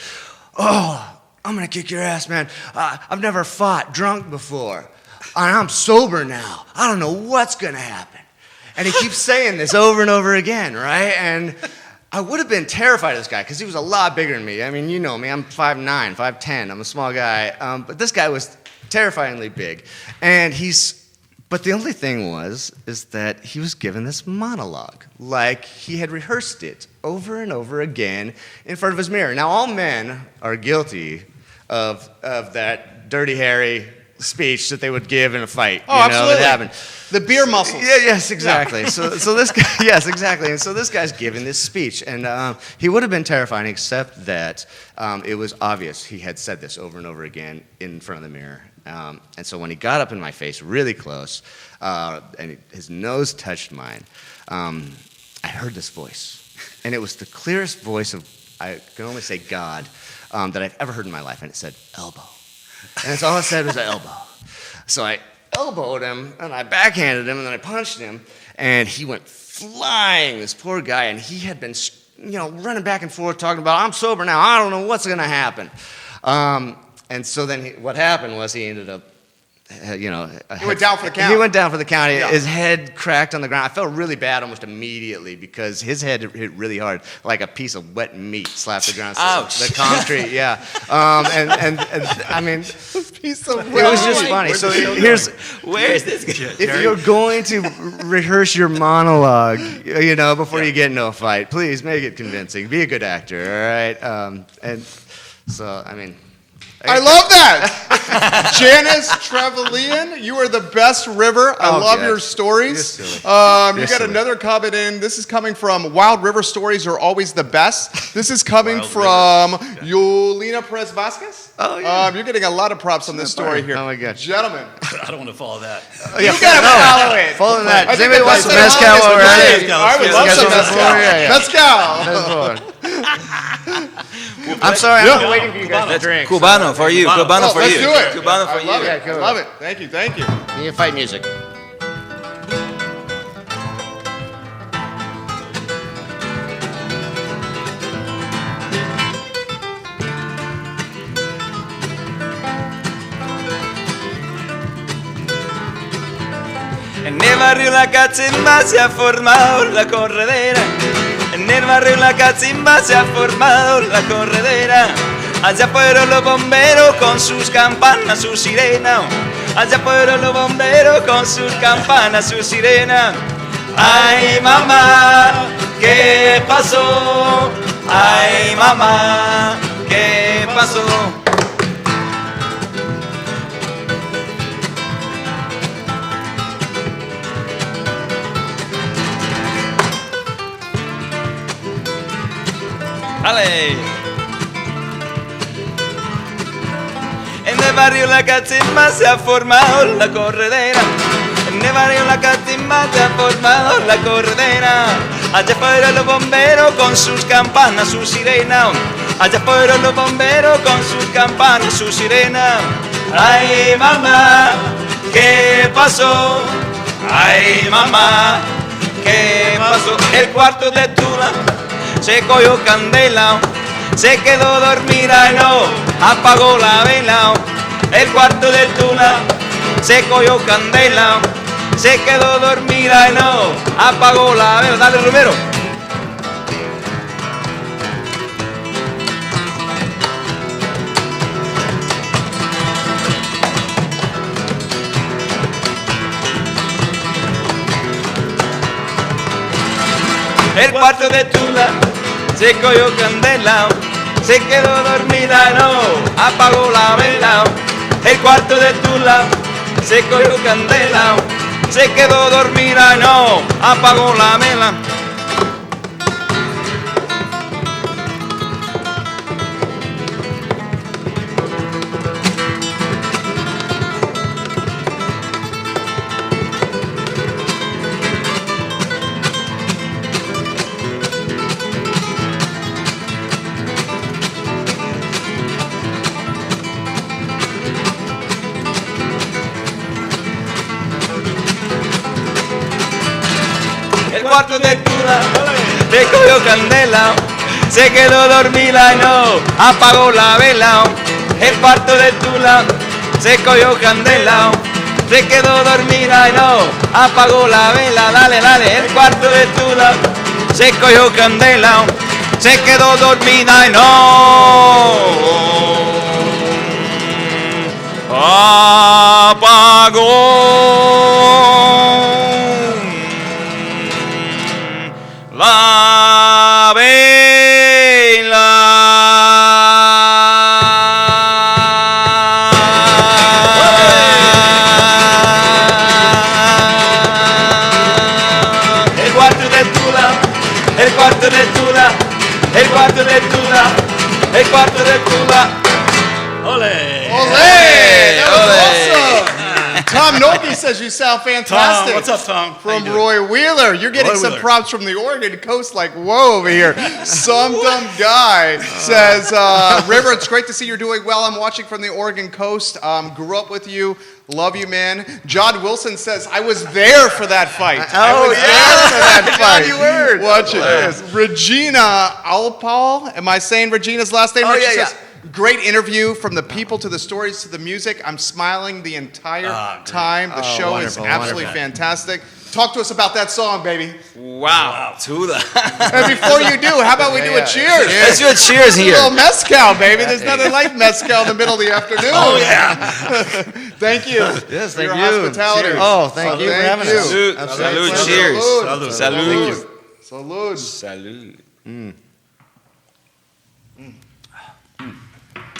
"Oh, I'm gonna kick your ass, man. I've never fought drunk before. And I'm sober now. I don't know what's gonna happen." And he keeps saying this over and over again, right? And I would have been terrified of this guy because he was a lot bigger than me. I mean, you know me, I'm 5'9", 5'10". I'm a small guy. But this guy was terrifyingly big. And but the only thing is that he was given this monologue, like he had rehearsed it over and over again in front of his mirror. Now, all men are guilty of that Dirty Harry speech that they would give in a fight. Oh, absolutely. That happened. The beer muscles. Yeah, yes, exactly. Yeah. So this guy, yes, exactly. And so this guy's giving this speech, and he would have been terrifying, except that it was obvious he had said this over and over again in front of the mirror. And so when he got up in my face really close, and his nose touched mine, I heard this voice, and it was the clearest voice of, I can only say God, that I've ever heard in my life, and it said elbow. And that's all it said was elbow. So I elbowed him, and I backhanded him, and then I punched him, and he went flying, this poor guy, and he had been, running back and forth talking about, "I'm sober now, I don't know what's going to happen." And so then what happened was he ended up you know, He went down for the count. He went down for the count. Yeah. His head cracked on the ground. I felt really bad almost immediately because his head hit really hard, like a piece of wet meat slapped the ground. Ouch. The concrete, yeah. And I mean, Piece of it was just meat. funny. Where's So the show here's, Where is this guy? if you're going to rehearse your monologue, you know, before you get into a fight, please make it convincing. Be a good actor, all right? And so, I mean. I love that. Janice Trevelyan, you are the best, River. I Oh, love yeah. your stories. You're silly. You You're got silly. another comment in. This is coming from Wild River Stories Are Always the Best. This is coming Wild from River. Yulina Perez Vasquez. Oh, yeah. You're getting a lot of props on this story here. Oh, my gosh. Gentlemen, I don't want to follow that. you got to follow it. Follow that. I Does think anybody the want best some thing mezcal about while this we're is at it? I would love Mezcal some before? mezcal. Yeah, yeah. Mezcal. I'm sorry, I'm waiting for you guys to drink. Cubano for you. Cubano. Cubano Oh, for let's you. do it. Cubano for I love you. it. I love it. Thank you. Thank you. You need fight music. En el barrio La Cachimba se ha formado la corredera. En el barrio La Cachimba se ha formado la corredera. Allá fueron los bomberos con sus campanas, su sirena. Allá fueron los bomberos con sus campanas, su sirena. Ay mamá, ¿qué pasó? Ay mamá, ¿qué pasó? ¡Ale! En el barrio La Cachimba se ha formado la corredera. En el barrio La Cachimba se ha formado la corredera. Allá fueron los bomberos con sus campanas, su sirena. Allá fueron los bomberos con sus campanas, su sirena. Ay mamá, ¿qué pasó? Ay mamá, ¿qué pasó? El cuarto de Tula se cogió candela, se quedó dormida y no apagó la vela. El cuarto de Tula se cogió candela, se quedó dormida y no apagó la vela. Dale, Romero. El cuarto de Tula se cogió candela, se quedó dormida y no apagó la vela. El cuarto de Tula se cogió candela, se quedó dormida y no apagó la vela. El cuarto de Tula se cogió candela, se quedó dormida y no apagó la vela. El cuarto de Tula se cogió candela, se quedó dormida y no apagó la vela. Dale, dale. El cuarto de Tula se cogió candela, se quedó dormida y no apagó la vela. El cuarto de Tula, el cuarto de Tula, el cuarto de Tula, el cuarto de Tula. Ole! Olé! That was Olé. awesome. Tom Noki says you sound fantastic. Tom, what's up, Tom? How From you doing? Roy Wheeler. You're getting Roy some Wheeler. props from the Oregon coast like, whoa, over here. Some dumb guy says, River, it's great to see you're doing well. I'm watching from the Oregon coast. Grew up with you. Love you, man. John Wilson says, I was there for that fight. I Oh, was yeah. there for that fight. John, you were. Watch it. Yes. Regina Alpal. Am I saying Regina's last name? Oh, right? She yeah, says, Great interview from the people to the stories to the music. I'm smiling the entire time. The show is absolutely fantastic. Talk to us about that song, baby. Wow. Tula. And before you do, how about we do a cheers? Let's do a cheers A here. little mezcal, baby. There's nothing like mezcal in the middle of the afternoon. Oh, yeah. Thank you. Yes, for thank your you. hospitality. Cheers. Oh, thank you for having us. Salud. Absolutely. Salud. Cheers. Salud. Salud. Salud. Salud.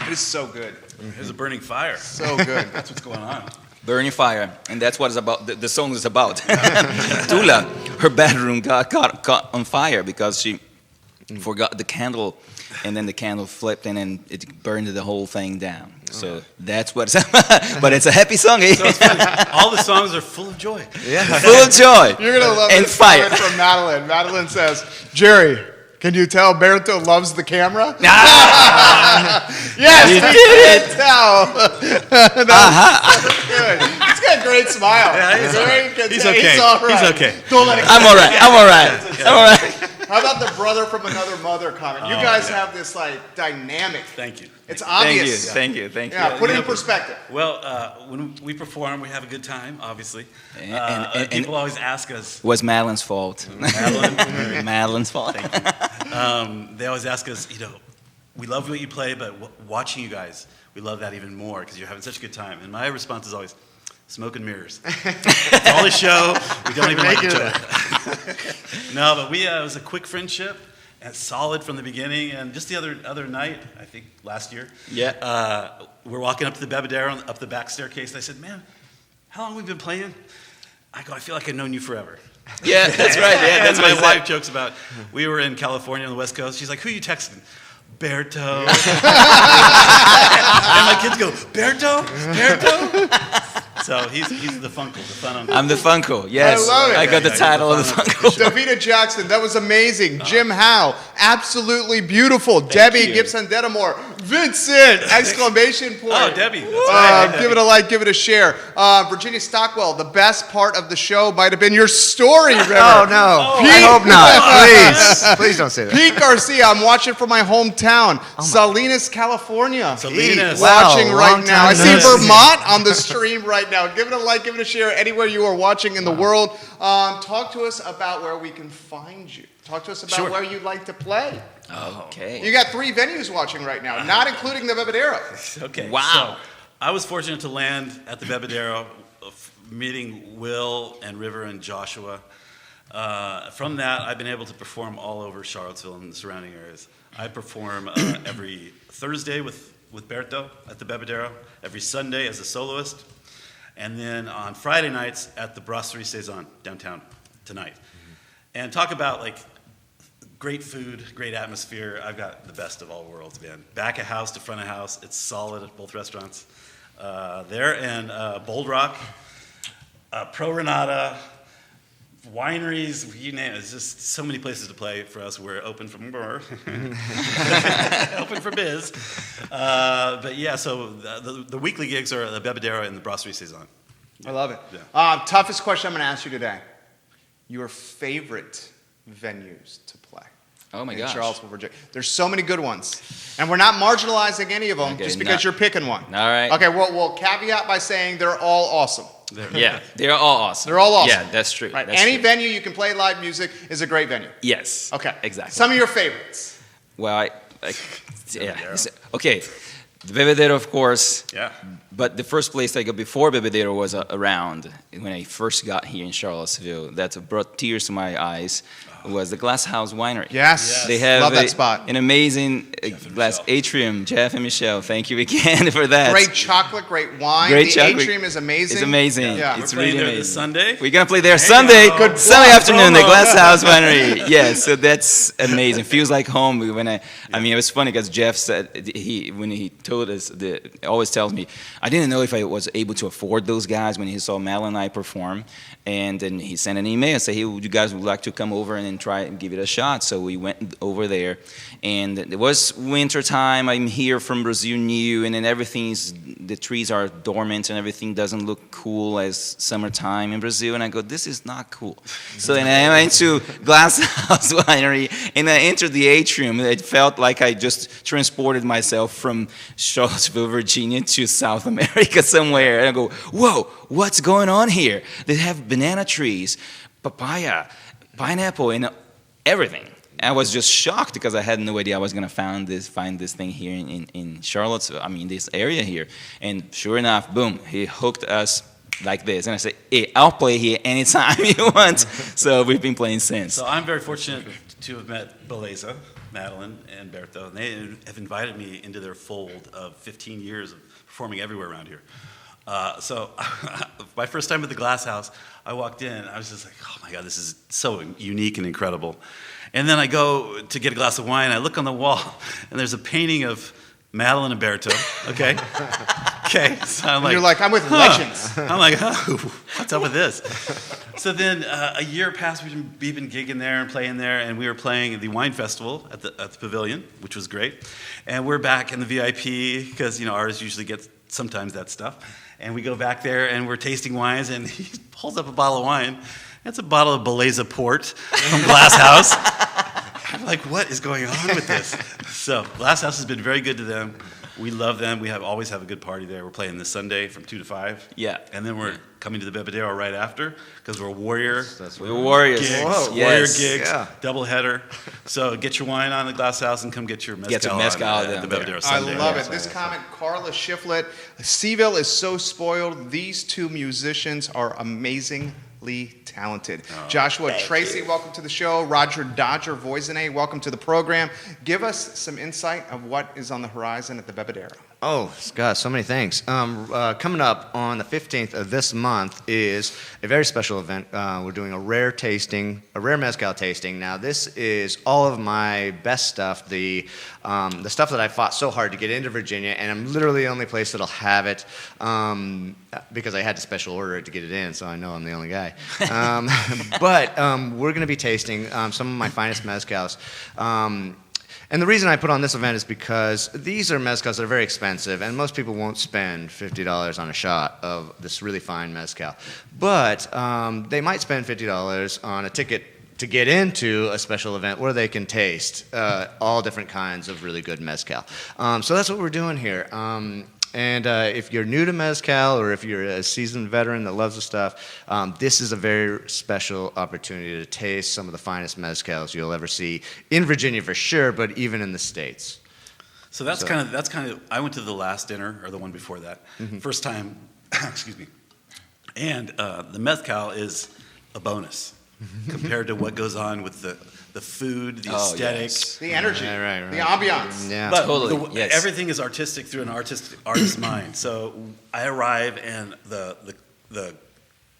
It is so good. There's a burning fire. So good. That's what's going on. Burning fire, and that's what it's about. The song is about. Tula, her bedroom got caught on fire because she forgot the candle, and then the candle flipped, and then it burned the whole thing down. So that's what it's about. But it's a happy song. Eh? So it's funny. All the songs are full of joy. Yeah. Full of joy. You're going to love and this fire. comment from Madeline. Madeline says, Jerry, can you tell Berto loves the camera? Yes, You we did can tell. That's good. He's got a great smile. Yeah, he's Jerry okay. can He's tell- okay. He's all right. He's okay. Don't let it I'm all right. I'm all right. I'm all right. How about the brother from another mother comment? You guys have this like dynamic. Thank you. It's Thank you. obvious. Thank you. Thank you. Yeah, put it in perspective. Well, when we perform, we have a good time, obviously. And People always ask us, was Madeline's fault. Madeline, Madeline's fault. they always ask us, we love what you play, but watching you guys, we love that even more because you're having such a good time. And my response is always, smoke and mirrors. It's all a show. We don't even like each other. No, but it was a quick friendship and solid from the beginning. And just the other night, I think last year, we're walking up to the Bebedero, up the back staircase. And I said, man, how long have we been playing? I go, I feel like I've known you forever. Yeah, that's right. Yeah, that's and what my I said. wife jokes about, we were in California on the West Coast. She's like, who are you texting? Berto. And my kids go, Berto? Berto? So he's the Funkle, the fun uncle. I'm the Funko. Yes, I love it. I got the title of the Funko. Davida Jackson, that was amazing. Jim Howe, absolutely beautiful. Debbie you. Gibson Dedamore, Vincent! Exclamation point. Oh, Debbie. That's right. Give it a like, give it a share. Virginia Stockwell, the best part of the show might have been your story, River. Oh, no. Pete- I hope not. Please don't say that. Pete Garcia, I'm watching from my hometown, Salinas, California. Salinas. Watching Wow, right long now. I time see no see. Vermont on the stream right now. Give it a like, give it a share anywhere you are watching in the world. Talk to us about where we can find you. Talk to us about Sure. where you'd like to play. Okay. You got 3 venues watching right now, not including the Bebedero. Okay. Wow. So I was fortunate to land at the Bebedero, meeting Will and River and Joshua. From that, I've been able to perform all over Charlottesville and the surrounding areas. I perform every Thursday with Berto at the Bebedero, every Sunday as a soloist, and then on Friday nights at the Brasserie Saison downtown tonight. And talk about like great food, great atmosphere. I've got the best of all worlds, man. Back of house to front of house. It's solid at both restaurants there. And Bold Rock, Pro Renata, wineries, you name it. It's just so many places to play for us. We're open for more. Open for biz. But yeah, so the weekly gigs are the Bebedero and the Brasserie Saison. I love it. Yeah. Toughest question I'm going to ask you today. Your favorite venues to play Oh my in gosh. Charlottesville, Virginia. There's so many good ones. And we're not marginalizing any of them Okay, just because you're picking one. All right. Okay, well, we'll caveat by saying they're all awesome. Yeah, they're all awesome. They're all awesome. Yeah, that's true. Right. That's Any true. venue you can play live music is a great venue. Yes. Okay. Exactly. Some of your favorites. Well, yeah. Okay. The Bebedero, of course. Yeah. But the first place I got before Bebedero was around when I first got here in Charlottesville. That brought tears to my eyes. Was the Glass House Winery. Yes. They have Love that spot. an amazing glass Michelle. atrium. Jeff and Michelle, thank you again for that. Great chocolate, great wine. Great the chocolate. atrium is amazing. It's amazing. Yeah. It's We're playing really there amazing. this Sunday. We're gonna play there Sunday, Good Sunday plug, afternoon, the promo. Glass House Winery. Yeah, so that's amazing. Feels like home. When I mean, it was funny because Jeff said when he told us, always tells me, I didn't know if I was able to afford those guys when he saw Mel and I perform, and then he sent an email and said, hey, would you guys would like to come over and and try and give it a shot. So we went over there, and it was winter time. I'm here from Brazil new, and then the trees are dormant and everything doesn't look cool as summertime in Brazil. And I go, this is not cool. So then I went to Glass House Winery, and I entered the atrium. It felt like I just transported myself from Charlottesville, Virginia to South America somewhere. And I go, whoa, what's going on here? They have banana trees, papaya, pineapple, and everything. I was just shocked because I had no idea I was going to find this thing here in Charlottesville, this area here. And sure enough, boom, he hooked us like this. And I said, hey, I'll play here anytime you want. So we've been playing since. So I'm very fortunate to have met Beleza, Madeline, and Berto. And they have invited me into their fold of 15 years of performing everywhere around here. So my first time at the Glass House, I walked in, I was just like, oh my God, this is so unique and incredible. And then I go to get a glass of wine, I look on the wall, and there's a painting of Madeline and Berto, okay? Okay, so I'm like... You're like, I'm with legends. I'm like, oh, what's up with this? So then a year passed, we've been gigging there and playing there, and we were playing at the wine festival at the Pavilion, which was great. And we're back in the VIP, because, artists usually get sometimes that stuff. And we go back there, and we're tasting wines, and he pulls up a bottle of wine. It's a bottle of Beleza Port from Glass House. I'm like, what is going on with this? So Glass House has been very good to them. We love them. We always have a good party there. We're playing this Sunday from 2 to 5. Yeah. And then we're coming to the Bebedero right after because we're Warrior. We're Warriors. Gigs, Whoa. Warrior Yes. gigs, Yeah. double header. So get your wine on the Glass House and come get your Mezcal, Get your Mezcal on, down the there. Bebedero I Sunday. love it. This comment, Carla Shiflett, CVille is so spoiled. These two musicians are amazingly talented. Joshua Tracy, welcome to the show. Roger Dodger Voisinay, welcome to the program. Give us some insight of what is on the horizon at the Bebedero. Oh, God, so many things. Coming up on the 15th of this month is a very special event. We're doing a rare Mezcal tasting. Now, this is all of my best stuff, the stuff that I fought so hard to get into Virginia, and I'm literally the only place that'll have it because I had to special order it to get it in, so I know I'm the only guy. But we're going to be tasting some of my finest Mezcals. And the reason I put on this event is because these are mezcals that are very expensive, and most people won't spend $50 on a shot of this really fine mezcal. But they might spend $50 on a ticket to get into a special event where they can taste all different kinds of really good mezcal. So that's what we're doing here. And if you're new to mezcal or if you're a seasoned veteran that loves the stuff, this is a very special opportunity to taste some of the finest mezcals you'll ever see in Virginia for sure, but even in the States. So that's kind of. I went to the last dinner or the one before that, first time. Excuse me. And the mezcal is a bonus compared to what goes on with the food, the aesthetics, The energy, Right. the ambiance. Yeah. But Totally, yes. everything is artistic through an artist's mind. So I arrive and the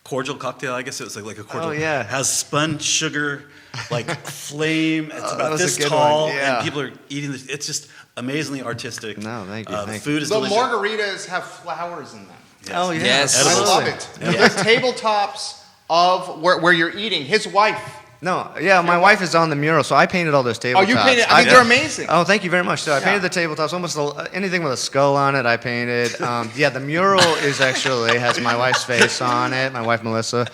cordial cocktail, I guess it was like a cordial, has spun sugar, like flame. It's that about was a this good tall, one, yeah. and people are eating this. It's just amazingly artistic. No, thank you, The thank food is The delicious. margaritas have flowers in them. Oh, yeah. Yes. I Edibles. love it. The tabletops of where you're eating. His wife. No, yeah, my wife is on the mural, so I painted all those tabletops. Oh, you painted. I think they're amazing. Oh, thank you very much. So I Yeah. painted the tabletops, almost anything with a skull on it, I painted. Yeah, the mural has my wife's face on it, my wife Melissa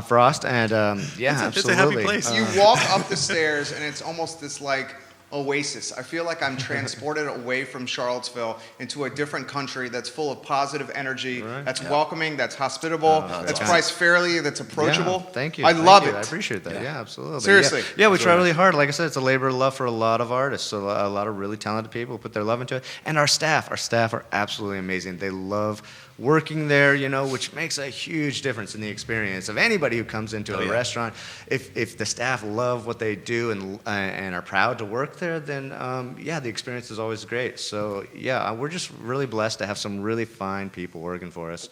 Frost, and yeah, It's a absolutely. happy place. You walk up the stairs, and it's almost this like oasis. I feel like I'm transported away from Charlottesville into a different country that's full of positive energy, that's welcoming, that's hospitable, that's priced fairly, that's approachable. Yeah, thank you. I Thank love you. it. I appreciate that. Yeah, absolutely. Seriously. Yeah, we try really hard. Like I said, it's a labor of love for a lot of artists. So a lot of really talented people who put their love into it. And our staff are absolutely amazing. They love working there, which makes a huge difference in the experience of anybody who comes into a restaurant. If the staff love what they do and are proud to work there, then the experience is always great. So yeah, we're just really blessed to have some really fine people working for us.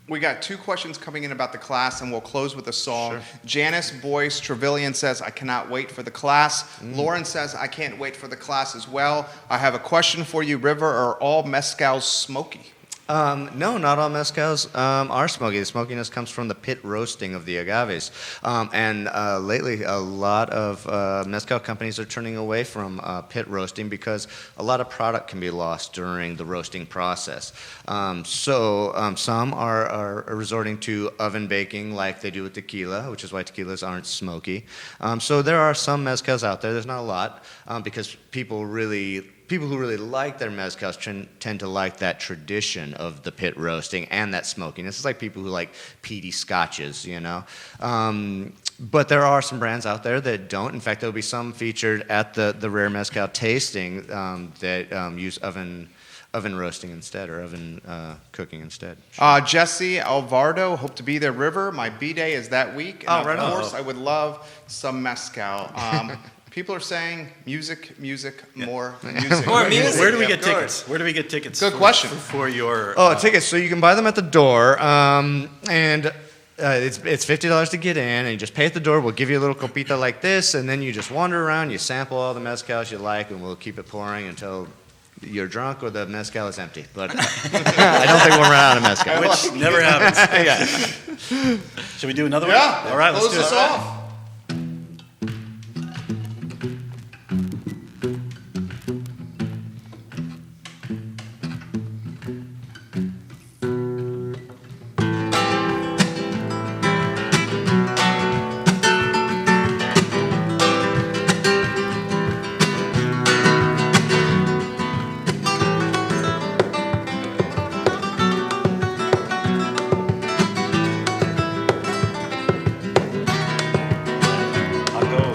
We got 2 questions coming in about the class, and we'll close with a song. Sure. Janice Boyce Trevelyan says, I cannot wait for the class. Lauren says, I can't wait for the class as well. I have a question for you, River. Are all mezcals smoky? No, not all mezcals are smoky. The smokiness comes from the pit roasting of the agaves. And lately, a lot of mezcal companies are turning away from pit roasting because a lot of product can be lost during the roasting process. So some are resorting to oven baking like they do with tequila, which is why tequilas aren't smoky. So there are some mezcals out there. There's not a lot because people who really like their mezcals tend to like that tradition of the pit roasting and that smokiness. It's like people who like peaty scotches, you know. But there are some brands out there that don't. In fact, there'll be some featured at the Rare Mezcal tasting that use oven roasting instead, or oven cooking instead. Jesse Alvarado, hope to be there. River, my B-day is that week. And right on. Of course, I would love some mezcal. People are saying music, more music. More music. Where do we Yeah, get of course. tickets? Where do we get tickets? Good question. For your. Tickets. So you can buy them at the door, and it's $50 to get in, and you just pay at the door. We'll give you a little copita like this, and then you just wander around. You sample all the mezcals you like, and we'll keep it pouring until you're drunk or the mezcal is empty. But I don't think we'll run out of mezcal. Which never happens. Yeah. Should we do another one? Yeah. All right, let's Close do it. this off. I'll go.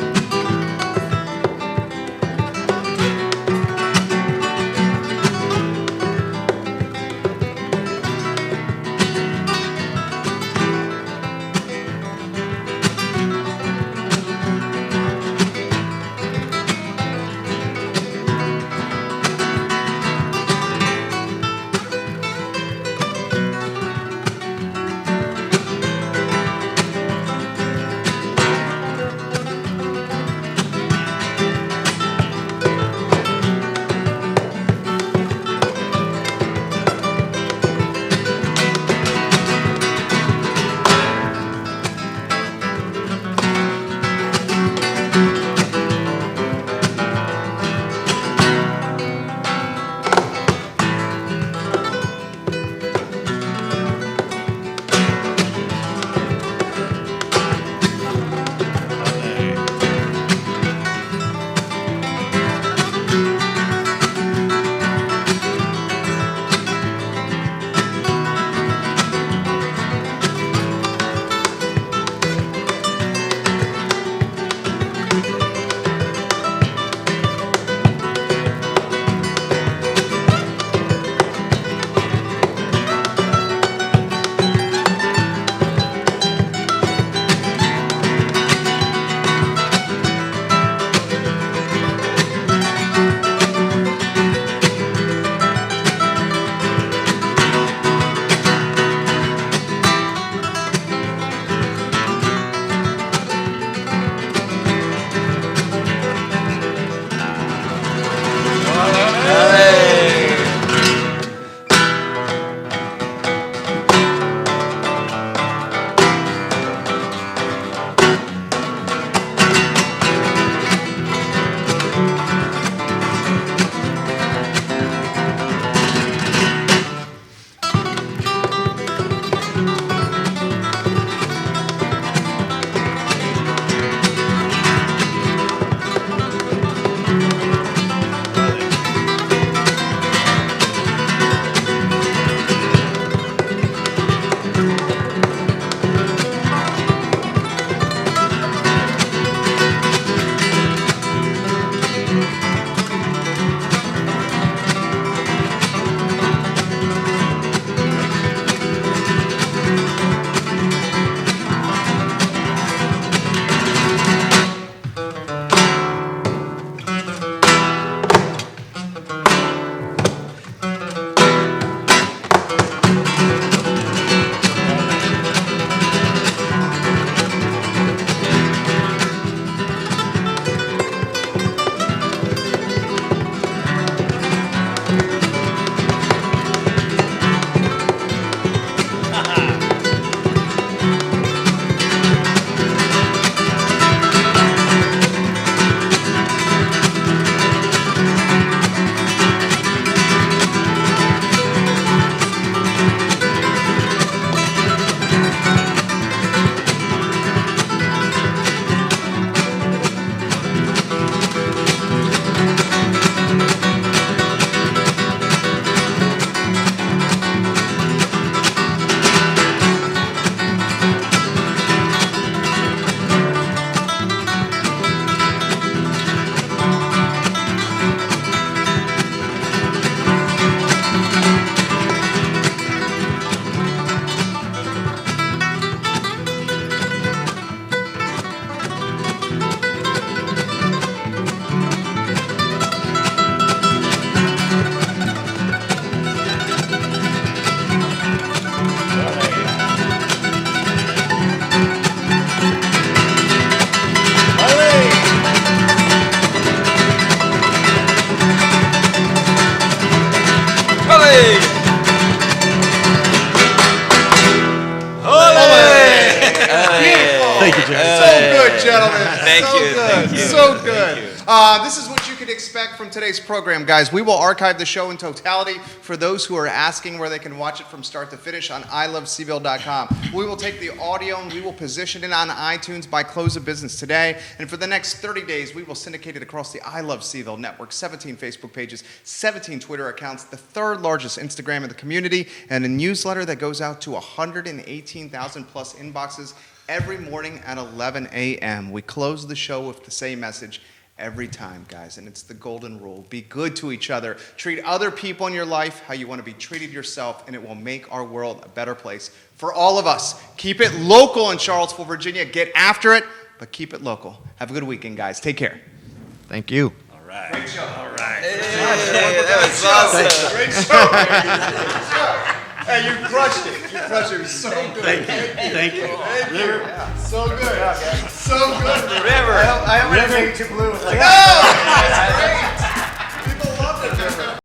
Thank so you, good. thank you, So thank good. you. This is what you can expect from today's program, guys. We will archive the show in totality for those who are asking where they can watch it from start to finish on ilovecville.com. We will take the audio and we will position it on iTunes by close of business today. And for the next 30 days, we will syndicate it across the I Love CVille network, 17 Facebook pages, 17 Twitter accounts, the third largest Instagram in the community, and a newsletter that goes out to 118,000 plus inboxes every morning at 11 a.m. We close the show with the same message every time, guys, and it's the golden rule. Be good to each other. Treat other people in your life how you want to be treated yourself, and it will make our world a better place for all of us. Keep it local in Charlottesville, Virginia. Get after it, but keep it local. Have a good weekend, guys. Take care. Thank you. All right. Great show. All right. That was awesome. Great show. Great show. Hey, you crushed it. You crushed it. It was so good. Thank you. River. So good. So good. River. I don't want to make you blue. No! That's great.